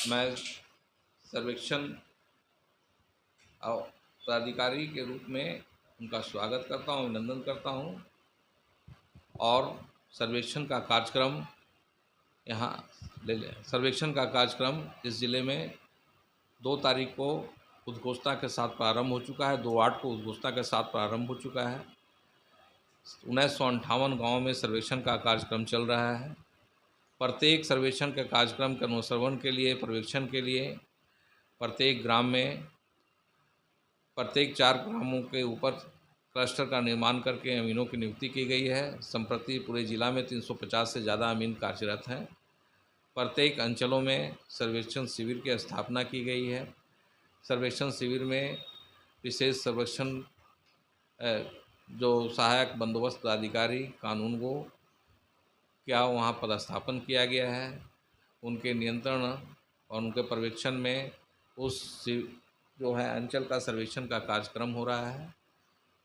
मैं सर्वेक्षण पदाधिकारी के रूप में उनका स्वागत करता हूँ, अभिनंदन करता हूँ। और सर्वेक्षण का कार्यक्रम यहाँ ले लें। सर्वेक्षण का कार्यक्रम इस ज़िले में 2 तारीख को उद्घोषणा के साथ प्रारंभ हो चुका है, 2/8 को उद्घोषणा के साथ प्रारंभ हो चुका है। 1958 गाँव में सर्वेक्षण का कार्यक्रम चल रहा है। प्रत्येक सर्वेक्षण के कार्यक्रम के अनुश्रवण के लिए, पर्यवेक्षण के लिए प्रत्येक ग्राम में, प्रत्येक 4 ग्रामों के ऊपर क्लस्टर का निर्माण करके अमीनों की नियुक्ति की गई है। संप्रति पूरे जिला में 350 से ज़्यादा अमीन कार्यरत हैं। प्रत्येक अंचलों में सर्वेक्षण शिविर की स्थापना की गई है। सर्वेक्षण शिविर में विशेष सर्वेक्षण जो सहायक बंदोबस्त पदाधिकारी कानून को क्या वहाँ पदस्थापन किया गया है, उनके नियंत्रण और उनके पर्यवेक्षण में उस जो है अंचल का सर्वेक्षण का कार्यक्रम हो रहा है।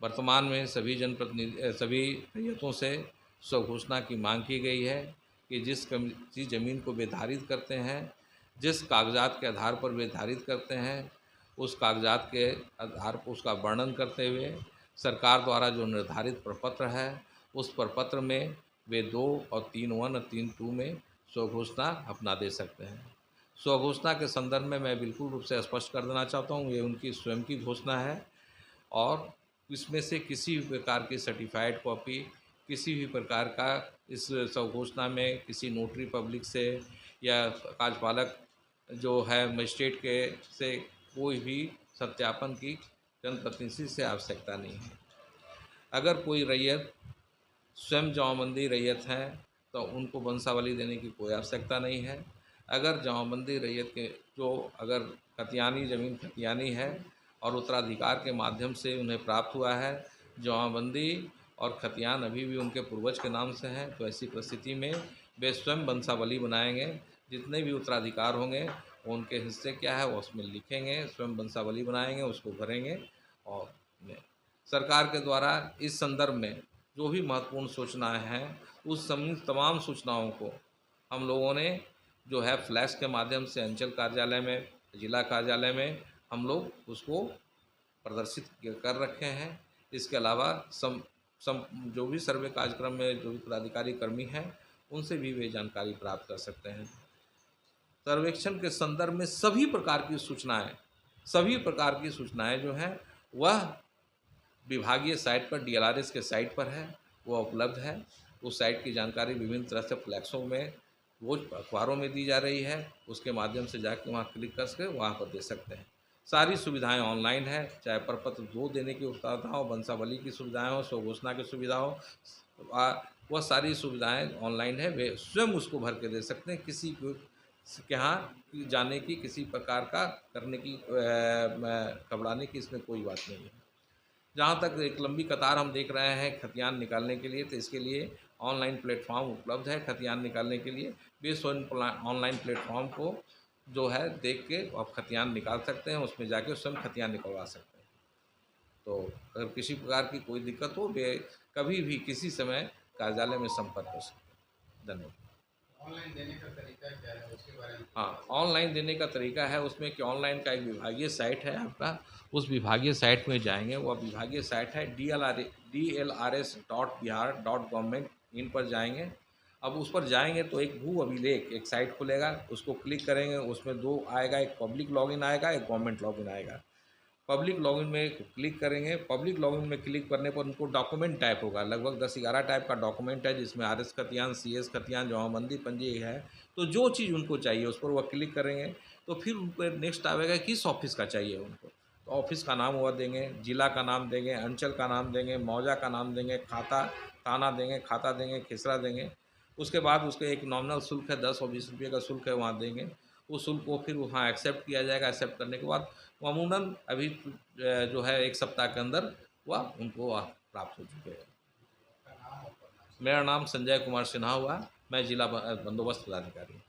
वर्तमान में सभी जनप्रतिनिधि सभी रैयतों से स्वघोषणा की मांग की गई है कि जिस ज़मीन को निर्धारित करते हैं, जिस कागजात के आधार पर निर्धारित करते हैं, उस कागजात के आधार पर उसका वर्णन करते हुए सरकार द्वारा जो निर्धारित प्रपत्र है, उस प्रपत्र में वे 2 और 3(1) और 3(2) में स्वघोषणा अपना दे सकते हैं। स्वघोषणा के संदर्भ में मैं बिल्कुल रूप से स्पष्ट कर देना चाहता हूँ, ये उनकी स्वयं की घोषणा है और इसमें से किसी भी प्रकार की सर्टिफाइड कॉपी, किसी भी प्रकार का इस स्वघोषणा में किसी नोटरी पब्लिक से या कार्यपालक जो है मजिस्ट्रेट के से कोई भी सत्यापन की जनप्रतिनिधि से आवश्यकता नहीं है। अगर कोई रैयत स्वयं जमाबंदी रैयत हैं तो उनको वंशावली देने की कोई आवश्यकता नहीं है। अगर जमाबंदी रैयत के जो अगर खतियानी ज़मीन खतियानी है और उत्तराधिकार के माध्यम से उन्हें प्राप्त हुआ है, जमाबंदी और खतियान अभी भी उनके पूर्वज के नाम से हैं, तो ऐसी परिस्थिति में वे स्वयं वंशावली बनाएंगे। जितने भी उत्तराधिकार होंगे उनके हिस्से क्या है वो उसमें लिखेंगे, स्वयं वंशावली बनाएंगे, उसको भरेंगे। और सरकार के द्वारा इस संदर्भ में जो भी महत्वपूर्ण सूचनाएं हैं, उस तमाम सूचनाओं को हम लोगों ने जो है फ्लैश के माध्यम से अंचल कार्यालय में, जिला कार्यालय में हम लोग उसको प्रदर्शित कर रखे हैं। इसके अलावा जो भी सर्वे कार्यक्रम में जो भी पदाधिकारी कर्मी हैं, उनसे भी वे जानकारी प्राप्त कर सकते हैं। सर्वेक्षण के संदर्भ में सभी प्रकार की सूचनाएं जो हैं वह विभागीय साइट पर, DLRS के साइट पर है, वह उपलब्ध है। उस साइट की जानकारी विभिन्न तरह से फ्लैक्सों में, रोज अखबारों में दी जा रही है, उसके माध्यम से जाकर वहाँ क्लिक करके वहाँ पर दे सकते हैं। सारी सुविधाएं ऑनलाइन है, चाहे प्रपत्र 2 देने की सुविधा हो, वंशावली की सुविधाएं हो, स्वघोषणा की सुविधा हो, वह सारी सुविधाएं ऑनलाइन है। वे स्वयं उसको भर के दे सकते हैं। किसी को के यहाँ जाने की, किसी प्रकार का करने की घबराने की इसमें कोई बात नहीं है। जहाँ तक एक लंबी कतार हम देख रहे हैं खतियान निकालने के लिए, तो इसके लिए ऑनलाइन प्लेटफॉर्म उपलब्ध है। खतियान निकालने के लिए वे स्वयं ऑनलाइन प्लेटफॉर्म को जो है देख के आप खतियान निकाल सकते हैं, उसमें जाके स्वयं खतियान निकलवा सकते हैं। तो अगर किसी प्रकार की कोई दिक्कत हो, वे कभी भी किसी समय कार्यालय में संपर्क कर सकते हैं। धन्यवाद। ऑनलाइन देने का तरीका क्या है उसके बारे में? हाँ, ऑनलाइन देने का तरीका है उसमें कि ऑनलाइन का एक विभागीय साइट है आपका, उस विभागीय साइट में जाएंगे। वह विभागीय साइट है DLRS.bihar.gov. इन पर जाएंगे। अब उस पर जाएंगे तो एक भू अभिलेख एक साइट खुलेगा, उसको क्लिक करेंगे, उसमें 2 आएगा, एक पब्लिक लॉगिन आएगा, एक गवर्नमेंट लॉगिन आएगा। पब्लिक लॉगिन में क्लिक करेंगे। पब्लिक लॉगिन में क्लिक करने पर उनको डॉक्यूमेंट टाइप होगा, लगभग 10-11 टाइप का डॉक्यूमेंट है, जिसमें RS खतियान, CS खतियान, जमाबंदी पंजी है। तो जो चीज़ उनको चाहिए उस पर वह क्लिक करेंगे तो फिर उन पर नेक्स्ट आएगा किस ऑफिस का चाहिए उनको। तो ऑफिस का नाम वह देंगे, जिला का नाम देंगे, अंचल का नाम देंगे, मौजा का नाम देंगे, थाना देंगे, खाता देंगे, खिसरा देंगे। उसके बाद उसका एक नॉमिनल शुल्क है, 10 और 20 रुपये का शुल्क है, वहाँ देंगे। उस शुल्क को फिर वहाँ एक्सेप्ट किया जाएगा। एक्सेप्ट करने के बाद अमूमन अभी जो है 1 सप्ताह के अंदर वह उनको प्राप्त हो चुके हैं। मेरा नाम संजय कुमार सिन्हा हुआ, मैं जिला बंदोबस्त पदाधिकारी हूँ।